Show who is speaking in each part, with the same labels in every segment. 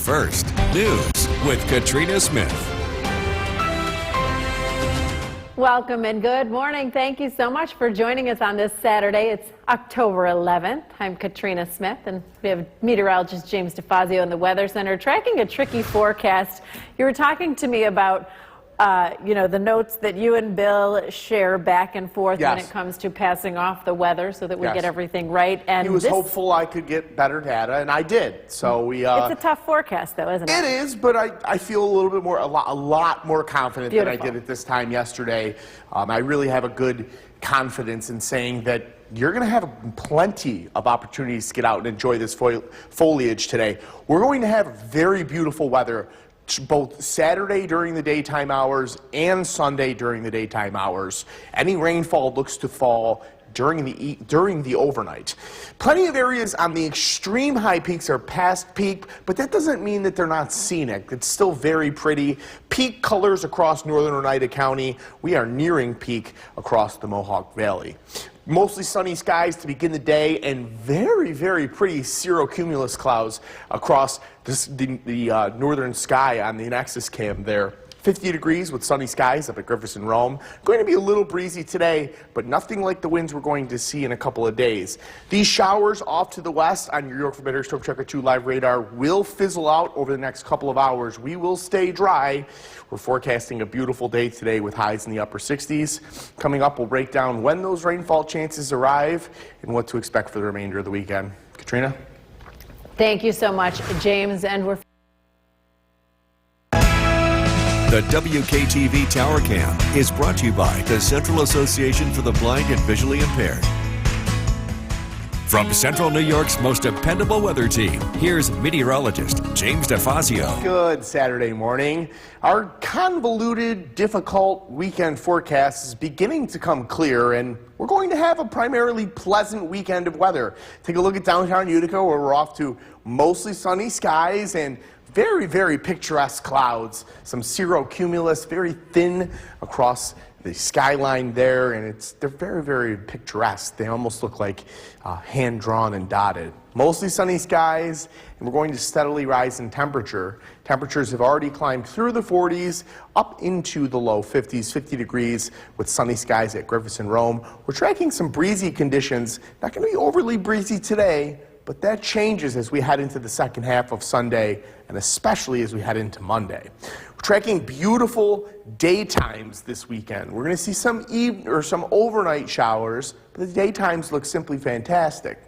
Speaker 1: first, news with Katrina Smith.
Speaker 2: Welcome and good morning. Thank you so much for joining us on this Saturday. It's October 11th. I'm Katrina Smith, and we have meteorologist James DeFazio in the Weather Center tracking a tricky forecast. You were talking to me about the notes that you and Bill share back and forth when it comes to passing off the weather so that we get everything right. And
Speaker 3: he was hopeful I could get better data, and I did. So we.
Speaker 2: It's a tough forecast, though, isn't it?
Speaker 3: It is, but I feel a little bit more, a lot more confident than I did at this time yesterday. I really have a good confidence in saying that you're going to have plenty of opportunities to get out and enjoy this foliage today. We're going to have very beautiful weather both Saturday during the daytime hours and Sunday during the daytime hours. Any rainfall looks to fall during the overnight. Plenty of areas on the extreme high peaks are past peak, but that doesn't mean that they're not scenic. It's still very pretty. Peak colors across northern Oneida County. We are nearing peak across the Mohawk Valley. Mostly sunny skies to begin the day, and very, very pretty cirrocumulus clouds across the northern sky on the Nexus cam there. 50 degrees with sunny skies up at Griffith and Rome. Going to be a little breezy today, but nothing like the winds we're going to see in a couple of days. These showers off to the west on your York Weather Storm Tracker 2 live radar will fizzle out over the next couple of hours. We will stay dry. We're forecasting a beautiful day today with highs in the upper 60s. Coming up, we'll break down when those rainfall chances arrive and what to expect for the remainder of the weekend. Katrina?
Speaker 2: Thank you so much, James. And we're
Speaker 1: The WKTV Tower Cam is brought to you by the Central Association for the Blind and Visually Impaired. From Central New York's most dependable weather team, here's meteorologist James DeFazio.
Speaker 3: Good Saturday morning. Our convoluted, difficult weekend forecast is beginning to come clear, and we're going to have a primarily pleasant weekend of weather. Take a look at downtown Utica, where we're off to mostly sunny skies and very, very picturesque clouds. Some cirrocumulus, very thin across the skyline there, and they're very, very picturesque. They almost look like hand-drawn and dotted. Mostly sunny skies, and we're going to steadily rise in temperature. Temperatures have already climbed through the 40s, up into the low 50s, 50 degrees with sunny skies at Griffith and Rome. We're tracking some breezy conditions. Not going to be overly breezy today, but that changes as we head into the second half of Sunday, and especially as we head into Monday. We're tracking beautiful daytimes this weekend. We're going to see some overnight showers, but the daytimes look simply fantastic.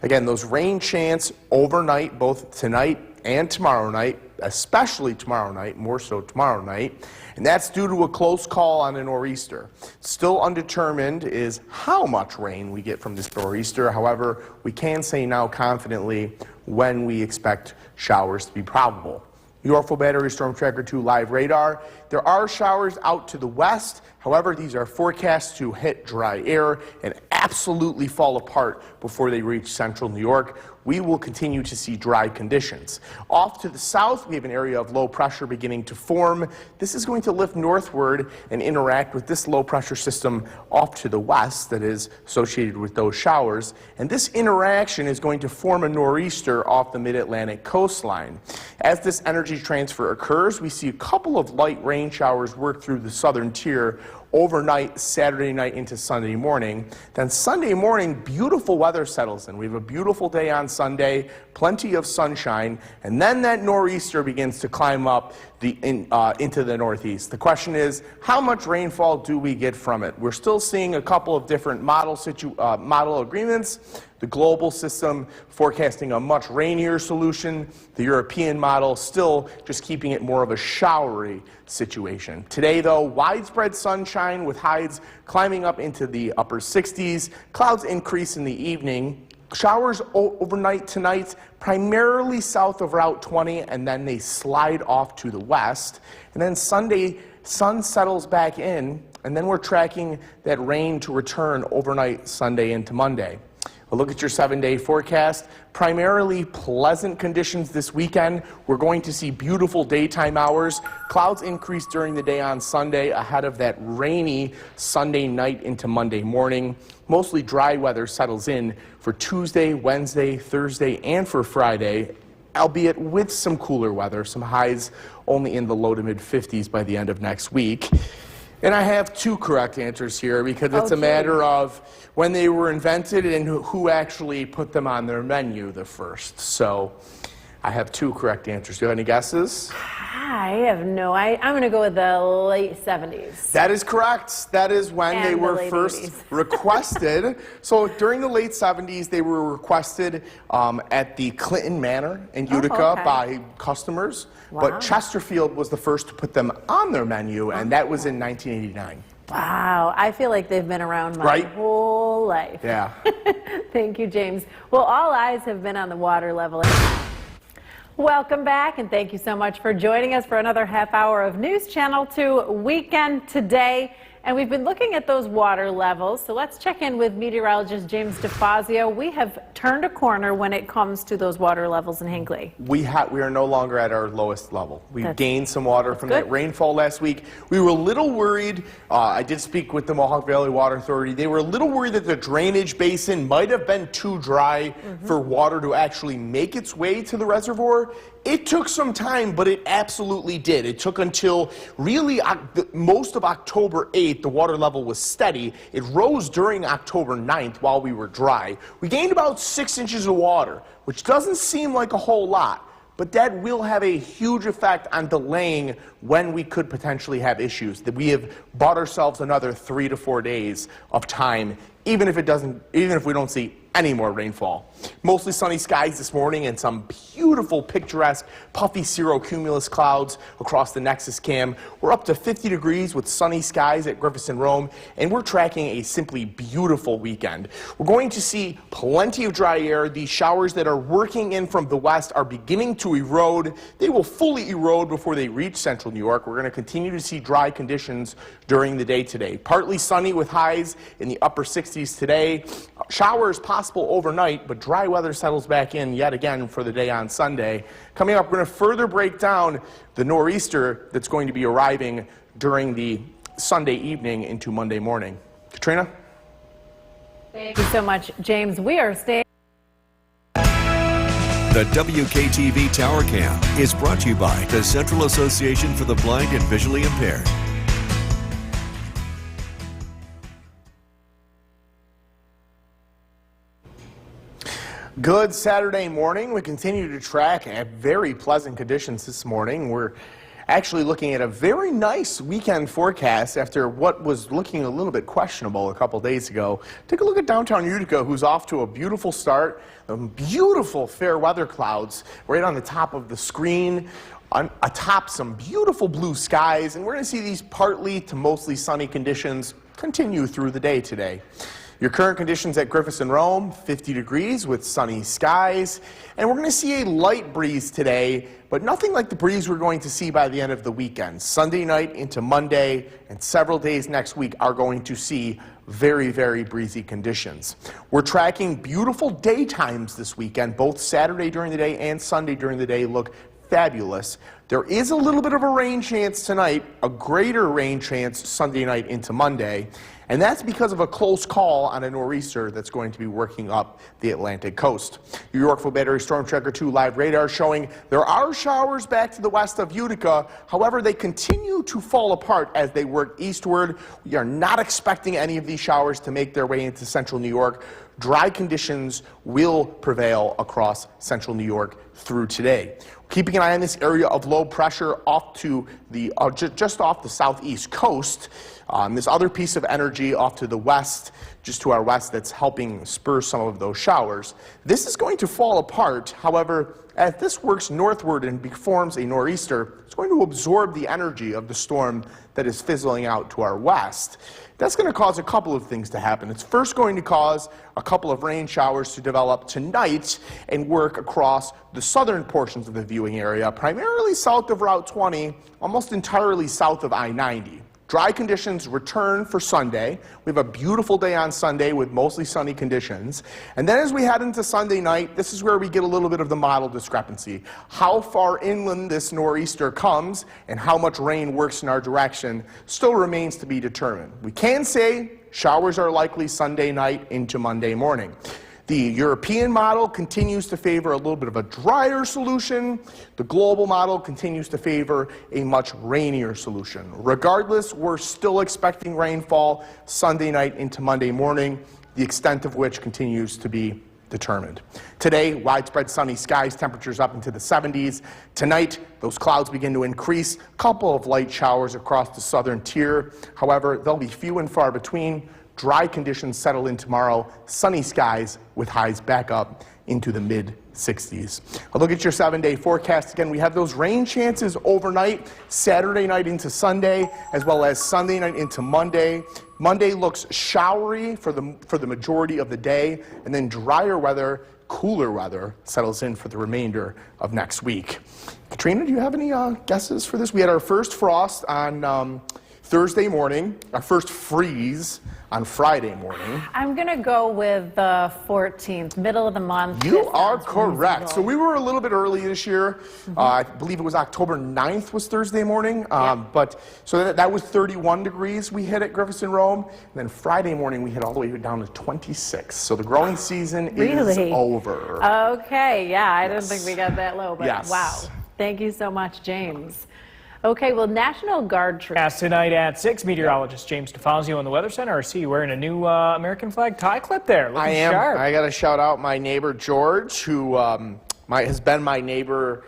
Speaker 3: Again, those rain chance overnight, both tonight and tomorrow night, especially tomorrow night, more so tomorrow night, and that's due to a close call on a nor'easter. Still undetermined is how much rain we get from this nor'easter. However, we can say now confidently when we expect showers to be probable. Yorkville Battery Storm Tracker 2 live radar. There are showers out to the west. However, these are forecast to hit dry air and absolutely fall apart before they reach central New York. We will continue to see dry conditions. Off to the south, we have an area of low pressure beginning to form. This is going to lift northward and interact with this low pressure system off to the west that is associated with those showers. And this interaction is going to form a nor'easter off the mid-Atlantic coastline. As this energy transfer occurs, we see a couple of light rain showers work through the southern tier overnight, Saturday night into Sunday morning. Then Sunday morning, beautiful weather settles in. We have a beautiful day on Sunday, plenty of sunshine, and then that nor'easter begins to climb up into the northeast. The question is, how much rainfall do we get from it? We're still seeing a couple of different model agreements. The global system forecasting a much rainier solution. The European model still just keeping it more of a showery situation. Today, though, widespread sunshine with highs climbing up into the upper 60s. Clouds increase in the evening. Showers overnight tonight, primarily south of Route 20, and then they slide off to the west. And then Sunday, sun settles back in, and then we're tracking that rain to return overnight Sunday into Monday. A look at your 7-day forecast. Primarily pleasant conditions this weekend. We're going to see beautiful daytime hours. Clouds increase during the day on Sunday ahead of that rainy Sunday night into Monday morning. Mostly dry weather settles in for Tuesday, Wednesday, Thursday, and for Friday. albeit with some cooler weather, some highs only in the low to mid 50s by the end of next week. And I have two correct answers here because it's a matter of when they were invented and who actually put them on their menu the first. So I have two correct answers. Do you have any guesses?
Speaker 2: I have I'm going to go with the late 70s.
Speaker 3: That is correct. That is when they were first
Speaker 2: 80s.
Speaker 3: requested. So during the late 70s, they were requested at the Clinton Manor in Utica by customers.
Speaker 2: Wow.
Speaker 3: But Chesterfield was the first to put them on their menu, and that was in 1989.
Speaker 2: Wow, I feel like they've been around my whole life.
Speaker 3: Yeah.
Speaker 2: Thank you, James. Well, all eyes have been on the water level. Welcome back, and thank you so much for joining us for another half hour of News Channel 2 Weekend Today. And we've been looking at those water levels, so let's check in with meteorologist James DeFazio. We have turned a corner when it comes to those water levels in Hinckley.
Speaker 3: We are no longer at our lowest level. We've gained some water from that rainfall last week. We were a little worried. I did speak with the Mohawk Valley Water Authority. They were a little worried that the drainage basin might have been too dry for water to actually make its way to the reservoir. It took some time, but it absolutely did. It took until really most of October 8th, the water level was steady. It rose during October 9th while we were dry. We gained about 6 inches of water, which doesn't seem like a whole lot, but that will have a huge effect on delaying when we could potentially have issues. That we have bought ourselves another 3 to 4 days of time, even if we don't see any more rainfall. Mostly sunny skies this morning and some beautiful picturesque puffy cirrocumulus clouds across the Nexus Cam. We're up to 50 degrees with sunny skies at Griffiths and Rome, and we're tracking a simply beautiful weekend. We're going to see plenty of dry air. These showers that are working in from the west are beginning to erode. They will fully erode before they reach central New York. We're going to continue to see dry conditions during the day today. Partly sunny with highs in the upper 60s today. Showers possible overnight, but dry weather settles back in yet again for the day on Sunday. Coming up, we're going to further break down the nor'easter that's going to be arriving during the Sunday evening into Monday morning. Katrina?
Speaker 2: Thank you so much, James. We are staying.
Speaker 1: The WKTV Tower Cam is brought to you by the Central Association for the Blind and Visually Impaired.
Speaker 3: Good Saturday morning. We continue to track at very pleasant conditions this morning. We're actually looking at a very nice weekend forecast after what was looking a little bit questionable a couple days ago. Take a look at downtown Utica, who's off to a beautiful start. Beautiful fair weather clouds right on the top of the screen, atop some beautiful blue skies, and we're going to see these partly to mostly sunny conditions continue through the day today. Your current conditions at Griffiths and Rome, 50 degrees with sunny skies. And we're going to see a light breeze today, but nothing like the breeze we're going to see by the end of the weekend. Sunday night into Monday and several days next week are going to see very, very breezy conditions. We're tracking beautiful daytimes this weekend. Both Saturday during the day and Sunday during the day look fabulous. There is a little bit of a rain chance tonight, a greater rain chance Sunday night into Monday. And that's because of a close call on a nor'easter that's going to be working up the Atlantic coast. Your Yorkville Battery Storm Tracker 2 live radar showing there are showers back to the west of Utica. However, they continue to fall apart as they work eastward. We are not expecting any of these showers to make their way into central New York. Dry conditions will prevail across central New York through today. Keeping an eye on this area of low pressure off to the just off the southeast coast. This other piece of energy off to the west, just to our west, that's helping spur some of those showers. This is going to fall apart. However, as this works northward and forms a nor'easter, it's going to absorb the energy of the storm that is fizzling out to our west. That's going to cause a couple of things to happen. It's first going to cause a couple of rain showers to develop tonight and work across the southern portions of the viewing area, primarily south of Route 20, almost entirely south of I-90. Dry conditions return for Sunday. We have a beautiful day on Sunday with mostly sunny conditions. And then as we head into Sunday night, this is where we get a little bit of the model discrepancy. How far inland this nor'easter comes and how much rain works in our direction still remains to be determined. We can say showers are likely Sunday night into Monday morning. The European model continues to favor a little bit of a drier solution. The global model continues to favor a much rainier solution. Regardless, we're still expecting rainfall Sunday night into Monday morning, the extent of which continues to be determined. Today, widespread sunny skies, temperatures up into the 70s. Tonight, those clouds begin to increase. A couple of light showers across the southern tier. However, they'll be few and far between. Dry conditions settle in tomorrow. Sunny skies with highs back up into the mid-60s. A look at your 7-day forecast. Again, we have those rain chances overnight, Saturday night into Sunday, as well as Sunday night into Monday. Monday looks showery for the majority of the day, and then drier weather, cooler weather settles in for the remainder of next week. Katrina, do you have any guesses for this? We had our first frost on Thursday morning, our first freeze on Friday morning.
Speaker 2: I'm going to go with the 14th, middle of the month.
Speaker 3: You are correct. So we were a little bit early this year. I believe it was October 9th was Thursday morning. But so that was 31 degrees we hit at Griffiths and Rome. And then Friday morning we hit all the way down to 26. So the growing season is over.
Speaker 2: Okay, yeah, I didn't think we got that low, but wow. Thank you so much, James. Okay, well, National Guard troops.
Speaker 4: Asked tonight at 6, meteorologist James DeFazio in the Weather Center. I see you wearing a new American flag tie clip there. Looking
Speaker 3: I am.
Speaker 4: sharp.
Speaker 3: I got to shout out my neighbor George, who has been my neighbor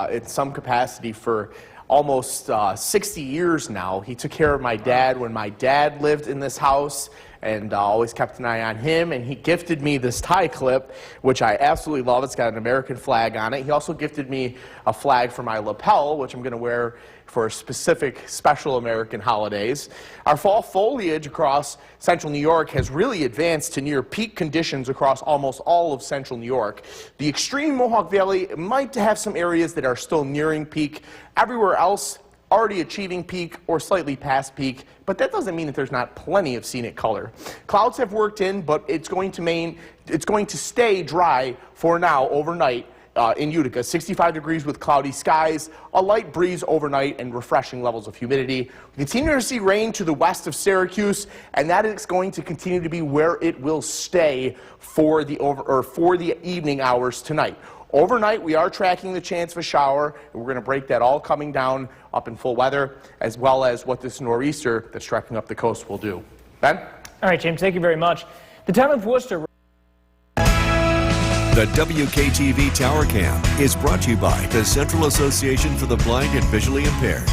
Speaker 3: in some capacity for almost 60 years now. He took care of my dad when my dad lived in this house, and always kept an eye on him, and he gifted me this tie clip, which I absolutely love. It's got an American flag on it. He also gifted me a flag for my lapel, which I'm going to wear for specific special American holidays. Our fall foliage across central New York has really advanced to near peak conditions across almost all of central New York. The extreme Mohawk Valley might have some areas that are still nearing peak. Everywhere else, already achieving peak or slightly past peak, but that doesn't mean that there's not plenty of scenic color. Clouds have worked in, but it's going to stay dry for now overnight in Utica. 65 degrees with cloudy skies, a light breeze overnight, and refreshing levels of humidity. We continue to see rain to the west of Syracuse, and that is going to continue to be where it will stay for the evening hours tonight. Overnight, we are tracking the chance of a shower, and we're going to break that all coming down up in full weather, as well as what this nor'easter that's trekking up the coast will do. Ben?
Speaker 4: All right, James, thank you very much. The town of Worcester.
Speaker 1: The WKTV Tower Cam is brought to you by the Central Association for the Blind and Visually Impaired.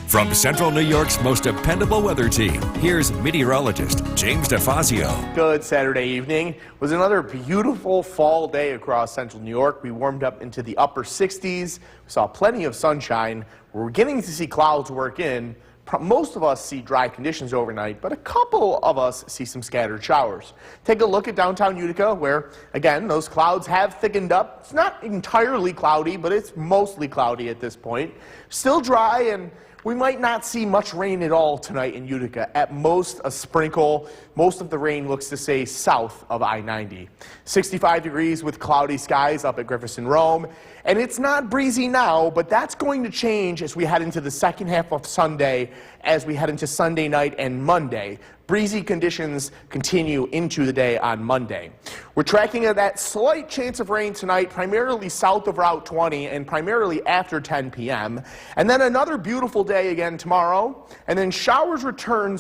Speaker 1: From Central New York's most dependable weather team, here's meteorologist James DeFazio.
Speaker 3: Good Saturday evening. It was another beautiful fall day across central New York. We warmed up into the upper 60s. We saw plenty of sunshine. We're beginning to see clouds work in. Most of us see dry conditions overnight, but a couple of us see some scattered showers. Take a look at downtown Utica, where, again, those clouds have thickened up. It's not entirely cloudy, but it's mostly cloudy at this point. Still dry, and we might not see much rain at all tonight in Utica. At most, a sprinkle. Most of the rain looks to stay south of I-90. 65 degrees with cloudy skies up at Griffiths and Rome. And it's not breezy now, but that's going to change as we head into the second half of Sunday, as we head into Sunday night and Monday. Breezy conditions continue into the day on Monday. We're tracking that slight chance of rain tonight, primarily south of Route 20 and primarily after 10 p.m. And then another beautiful day again tomorrow. And then showers return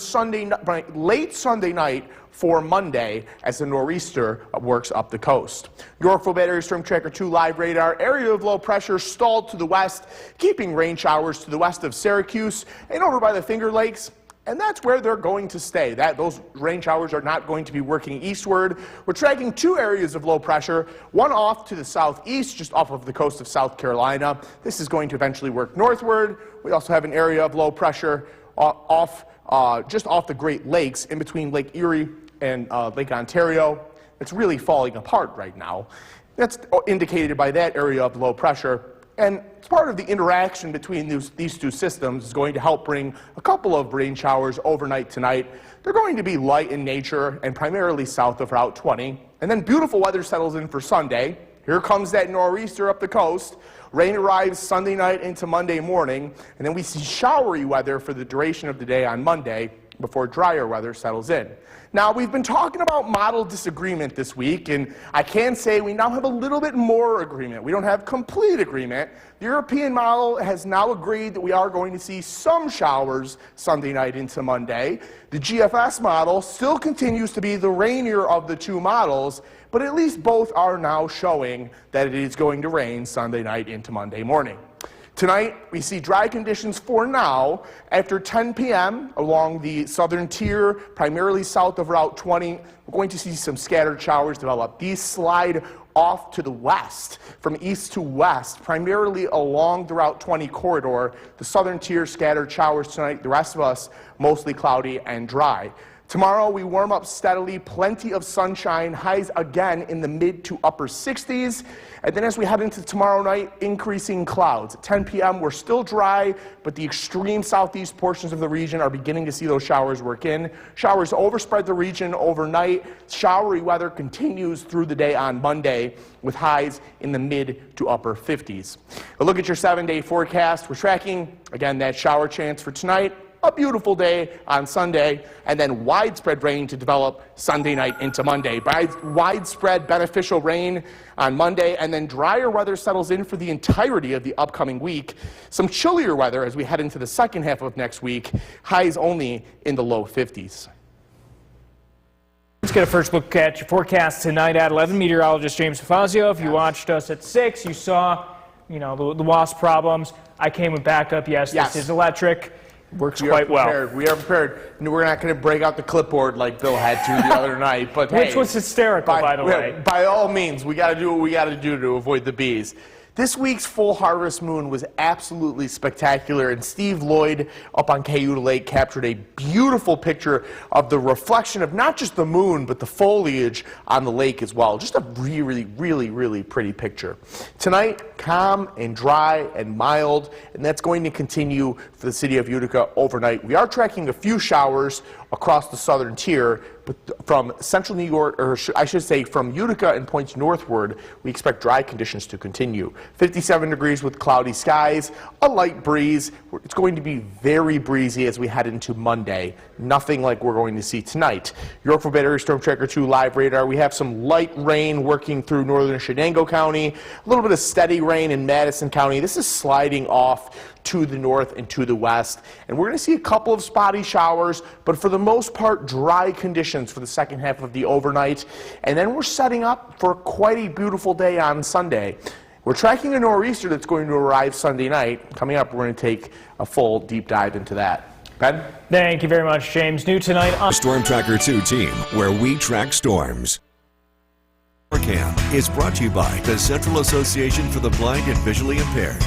Speaker 3: late Sunday night for Monday as the nor'easter works up the coast. Yorkville Battery Storm Tracker 2 live radar. Area of low pressure stalled to the west, keeping rain showers to the west of Syracuse and over by the Finger Lakes. And that's where they're going to stay. Those rain showers are not going to be working eastward. We're tracking two areas of low pressure, one off to the southeast, just off of the coast of South Carolina. This is going to eventually work northward. We also have an area of low pressure just off the Great Lakes, in between Lake Erie and Lake Ontario. It's really falling apart right now. That's indicated by that area of low pressure. And it's part of the interaction between these two systems is going to help bring a couple of rain showers overnight tonight. They're going to be light in nature and primarily south of Route 20. And then beautiful weather settles in for Sunday. Here comes that nor'easter up the coast. Rain arrives Sunday night into Monday morning. And then we see showery weather for the duration of the day on Monday. before drier weather settles in. Now, we've been talking about model disagreement this week, and I can say we now have a little bit more agreement. We don't have complete agreement. The European model has now agreed that we are going to see some showers Sunday night into Monday. The GFS model still continues to be the rainier of the two models, but at least both are now showing that it is going to rain Sunday night into Monday morning. Tonight, we see dry conditions for now. After 10 p.m. along the southern tier, primarily south of Route 20, we're going to see some scattered showers develop. These slide off to the west, from east to west, primarily along the Route 20 corridor. The southern tier scattered showers tonight, the rest of us mostly cloudy and dry. Tomorrow, we warm up steadily, plenty of sunshine, highs again in the mid to upper 60s. And then as we head into tomorrow night, increasing clouds. At 10 p.m., we're still dry, but the extreme southeast portions of the region are beginning to see those showers work in. Showers overspread the region overnight. Showery weather continues through the day on Monday, with highs in the mid to upper 50s. A look at your 7-day forecast. We're tracking, again, that shower chance for tonight. A beautiful day on Sunday, and then widespread rain to develop Sunday night into Monday. Widespread beneficial rain on Monday, and then drier weather settles in for the entirety of the upcoming week. Some chillier weather as we head into the second half of next week, highs only in the low 50s.
Speaker 4: Let's get a first look at your forecast tonight at 11. Meteorologist James DeFazio. If you watched us at 6, you saw, the WASP problems. I came with backup. Yes, this is electric. Works quite well.
Speaker 3: We are prepared. We're not going to break out the clipboard like Bill had to the other night. But
Speaker 4: which was hysterical, by the way.
Speaker 3: By all means, we got to do what we got to do to avoid the bees. This week's full harvest moon was absolutely spectacular, and Steve Lloyd up on Cayuga Lake captured a beautiful picture of the reflection of not just the moon, but the foliage on the lake as well. Just a really, really, really pretty picture. Tonight, calm and dry and mild, and that's going to continue for the city of Utica overnight. We are tracking a few showers across the southern tier, but from central New York, or I should say from Utica and points northward, we expect dry conditions to continue. 57 degrees with cloudy skies, a light breeze. It's going to be very breezy as we head into Monday. Nothing like we're going to see tonight. Yorkville Battery Storm Tracker 2 live radar. We have some light rain working through northern Shenango County, a little bit of steady rain in Madison County. This is sliding off to the north and to the west, and we're going to see a couple of spotty showers, but for the most part, dry conditions for the second half of the overnight. And then we're setting up for quite a beautiful day on Sunday. We're tracking a nor'easter that's going to arrive Sunday night. Coming up, we're going to take a full deep dive into that. Ben?
Speaker 4: Thank you very much, James. New tonight on
Speaker 1: Storm Tracker 2 team, where we track storms. TowerCam is brought to you by the Central Association for the Blind and Visually Impaired.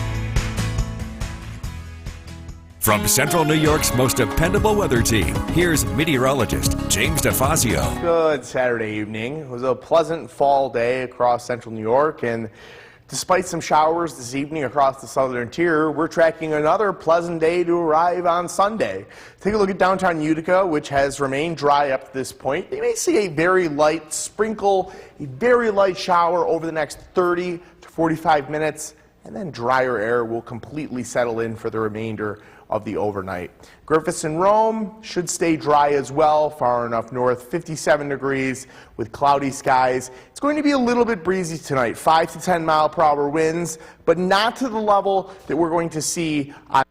Speaker 1: From Central New York's most dependable weather team, here's meteorologist James DeFazio.
Speaker 3: Good Saturday evening. It was a pleasant fall day across Central New York, and despite some showers this evening across the southern tier, we're tracking another pleasant day to arrive on Sunday. Take a look at downtown Utica, which has remained dry up to this point. You may see a very light sprinkle, a very light shower over the next 30 to 45 minutes, and then drier air will completely settle in for the remainder of the overnight. Griffiths and Rome should stay dry as well, far enough north, 57 degrees with cloudy skies. It's going to be a little bit breezy tonight, 5 to 10 mile per hour winds, but not to the level that we're going to see on